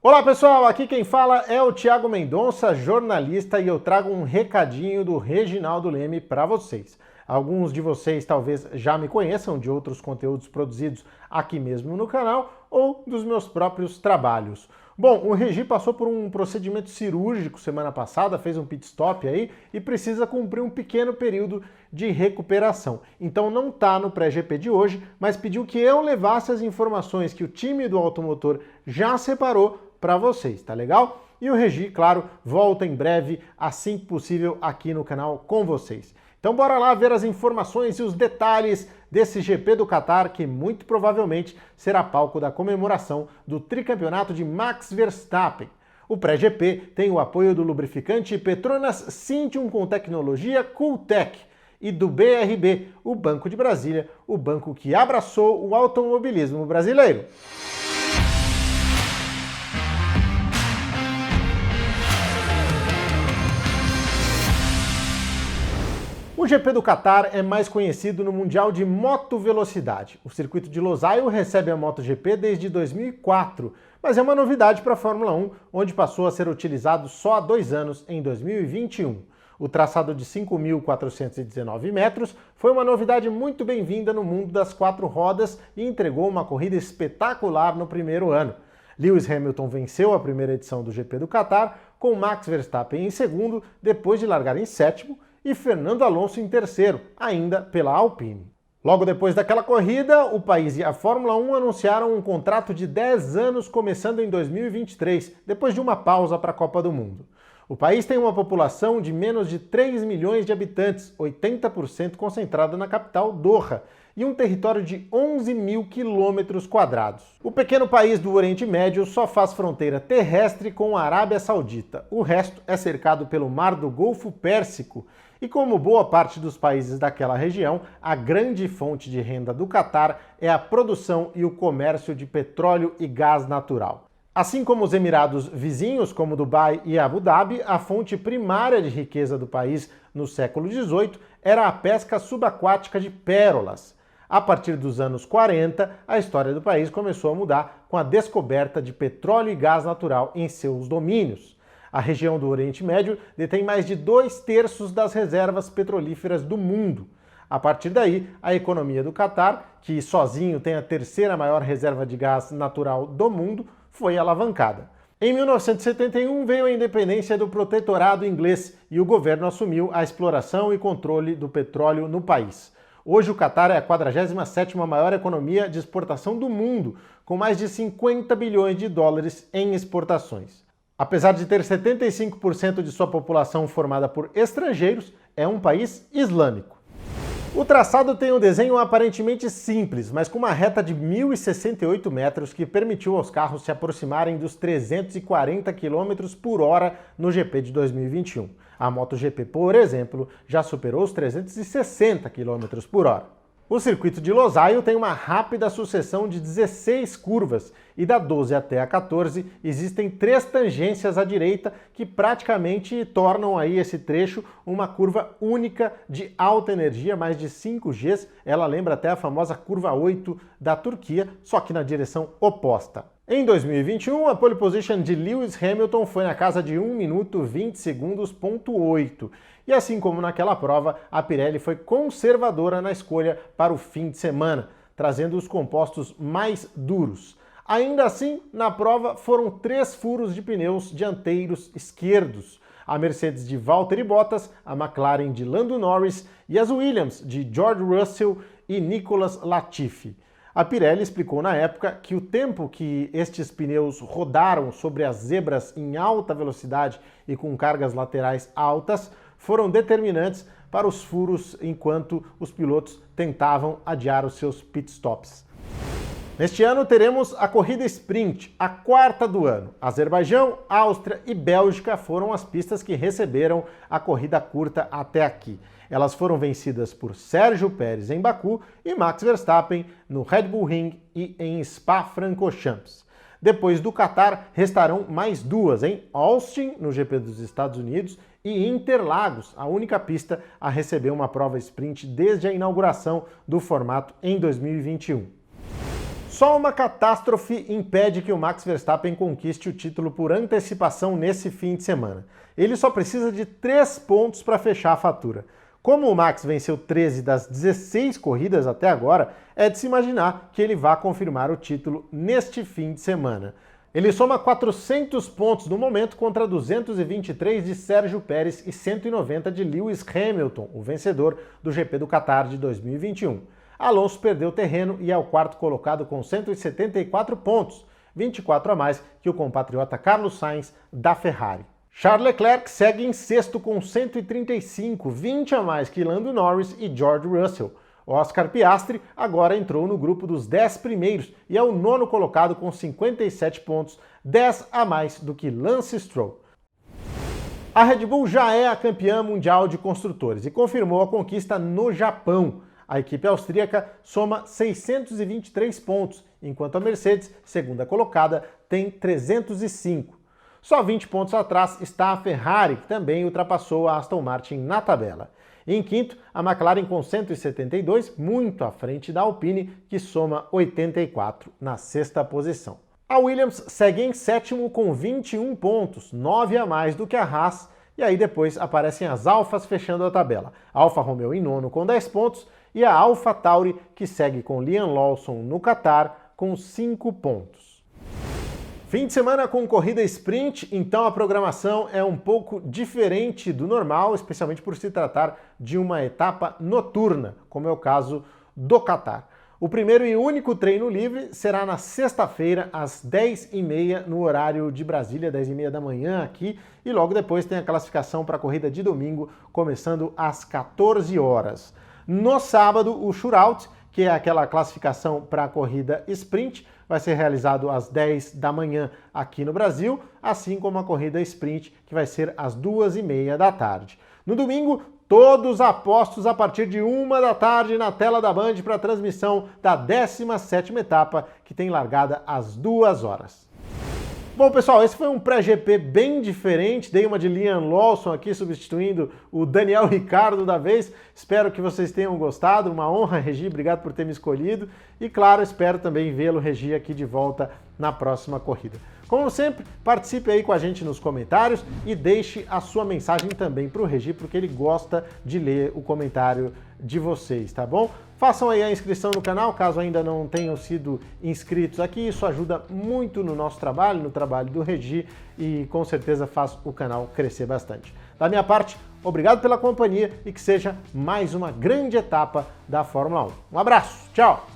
Olá pessoal, aqui quem fala é o Thiago Mendonça, jornalista, e eu trago um recadinho do Reginaldo Leme para vocês. Alguns de vocês talvez já me conheçam de outros conteúdos produzidos aqui mesmo no canal ou dos meus próprios trabalhos. Bom, o Regi passou por um procedimento cirúrgico semana passada, fez um pit stop aí e precisa cumprir um pequeno período de recuperação. Então não está no pré-GP de hoje, mas pediu que eu levasse as informações que o time do automotor já separou para vocês, tá legal? E o Regi, claro, volta em breve, assim que possível, aqui no canal com vocês. Então bora lá ver as informações e os detalhes desse GP do Qatar, que muito provavelmente será palco da comemoração do tricampeonato de Max Verstappen. O pré-GP tem o apoio do lubrificante Petronas Cintium com tecnologia Cooltech e do BRB, o Banco de Brasília, o banco que abraçou o automobilismo brasileiro. O GP do Qatar é mais conhecido no Mundial de Motovelocidade. O circuito de Losail recebe a MotoGP desde 2004, mas é uma novidade para a Fórmula 1, onde passou a ser utilizado só há 2 anos, em 2021. O traçado de 5.419 metros foi uma novidade muito bem-vinda no mundo das 4 rodas e entregou uma corrida espetacular no primeiro ano. Lewis Hamilton venceu a primeira edição do GP do Qatar, com Max Verstappen em segundo, depois de largar em sétimo, e Fernando Alonso em terceiro, ainda pela Alpine. Logo depois daquela corrida, o país e a Fórmula 1 anunciaram um contrato de 10 anos começando em 2023, depois de uma pausa para a Copa do Mundo. O país tem uma população de menos de 3 milhões de habitantes, 80% concentrada na capital, Doha, e um território de 11 mil quilômetros quadrados. O pequeno país do Oriente Médio só faz fronteira terrestre com a Arábia Saudita. O resto é cercado pelo Mar do Golfo Pérsico, e como boa parte dos países daquela região, a grande fonte de renda do Qatar é a produção e o comércio de petróleo e gás natural. Assim como os Emirados vizinhos, como Dubai e Abu Dhabi, a fonte primária de riqueza do país no século XVIII era a pesca subaquática de pérolas. A partir dos anos 40, a história do país começou a mudar com a descoberta de petróleo e gás natural em seus domínios. A região do Oriente Médio detém mais de 2/3 das reservas petrolíferas do mundo. A partir daí, a economia do Qatar, que sozinho tem a 3ª maior reserva de gás natural do mundo, foi alavancada. Em 1971 veio a independência do protetorado inglês e o governo assumiu a exploração e controle do petróleo no país. Hoje o Qatar é a 47ª maior economia de exportação do mundo, com mais de 50 bilhões de dólares em exportações. Apesar de ter 75% de sua população formada por estrangeiros, é um país islâmico. O traçado tem um desenho aparentemente simples, mas com uma reta de 1.068 metros que permitiu aos carros se aproximarem dos 340 km por hora no GP de 2021. A MotoGP, por exemplo, já superou os 360 km por hora. O circuito de Losail tem uma rápida sucessão de 16 curvas e da 12 até a 14 existem 3 tangências à direita que praticamente tornam aí esse trecho uma curva única de alta energia, mais de 5 Gs. Ela lembra até a famosa curva 8 da Turquia, só que na direção oposta. Em 2021, a pole position de Lewis Hamilton foi na casa de 1 minuto 20 segundos,8. E assim como naquela prova, a Pirelli foi conservadora na escolha para o fim de semana, trazendo os compostos mais duros. Ainda assim, na prova foram 3 furos de pneus dianteiros esquerdos. A Mercedes de Valtteri Bottas, a McLaren de Lando Norris e as Williams de George Russell e Nicolas Latifi. A Pirelli explicou na época que o tempo que estes pneus rodaram sobre as zebras em alta velocidade e com cargas laterais altas foram determinantes para os furos enquanto os pilotos tentavam adiar os seus pitstops. Neste ano teremos a corrida sprint, a 4ª do ano. Azerbaijão, Áustria e Bélgica foram as pistas que receberam a corrida curta até aqui. Elas foram vencidas por Sérgio Pérez em Baku e Max Verstappen no Red Bull Ring e em Spa-Francorchamps. Depois do Qatar, restarão mais 2 em Austin, no GP dos Estados Unidos, e Interlagos, a única pista a receber uma prova sprint desde a inauguração do formato em 2021. Só uma catástrofe impede que o Max Verstappen conquiste o título por antecipação nesse fim de semana. Ele só precisa de 3 pontos para fechar a fatura. Como o Max venceu 13 das 16 corridas até agora, é de se imaginar que ele vá confirmar o título neste fim de semana. Ele soma 400 pontos no momento contra 223 de Sérgio Pérez e 190 de Lewis Hamilton, o vencedor do GP do Qatar de 2021. Alonso perdeu terreno e é o quarto colocado com 174 pontos, 24 a mais que o compatriota Carlos Sainz da Ferrari. Charles Leclerc segue em sexto com 135, 20 a mais que Lando Norris e George Russell. Oscar Piastri agora entrou no grupo dos 10 primeiros e é o nono colocado com 57 pontos, 10 a mais do que Lance Stroll. A Red Bull já é a campeã mundial de construtores e confirmou a conquista no Japão. A equipe austríaca soma 623 pontos, enquanto a Mercedes, segunda colocada, tem 305. Só 20 pontos atrás está a Ferrari, que também ultrapassou a Aston Martin na tabela. Em quinto, a McLaren com 172, muito à frente da Alpine, que soma 84 na sexta posição. A Williams segue em sétimo com 21 pontos, 9 a mais do que a Haas, e aí depois aparecem as Alfas fechando a tabela. A Alfa Romeo em nono com 10 pontos e a Alfa Tauri, que segue com Liam Lawson no Qatar com 5 pontos. Fim de semana com corrida sprint, então a programação é um pouco diferente do normal, especialmente por se tratar de uma etapa noturna, como é o caso do Qatar. O primeiro e único treino livre será na sexta-feira, às 10h30, no horário de Brasília, 10h30 da manhã aqui, e logo depois tem a classificação para a corrida de domingo, começando às 14 horas. No sábado, o shootout, que é aquela classificação para a corrida sprint, vai ser realizado às 10 da manhã aqui no Brasil, assim como a corrida sprint, que vai ser às 2h30 da tarde. No domingo, todos apostos a partir de 1 da tarde na tela da Band para a transmissão da 17ª etapa, que tem largada às 2 horas. Bom, pessoal, esse foi um pré-GP bem diferente, dei uma de Liam Lawson aqui substituindo o Daniel Ricciardo da vez. Espero que vocês tenham gostado, uma honra, Regi, obrigado por ter me escolhido. E claro, espero também vê-lo, Regi, aqui de volta na próxima corrida. Como sempre, participe aí com a gente nos comentários e deixe a sua mensagem também para o Regi, porque ele gosta de ler o comentário de vocês, tá bom? Façam aí a inscrição no canal, caso ainda não tenham sido inscritos aqui, isso ajuda muito no nosso trabalho, no trabalho do Regi, e com certeza faz o canal crescer bastante. Da minha parte, obrigado pela companhia e que seja mais uma grande etapa da Fórmula 1. Um abraço, tchau!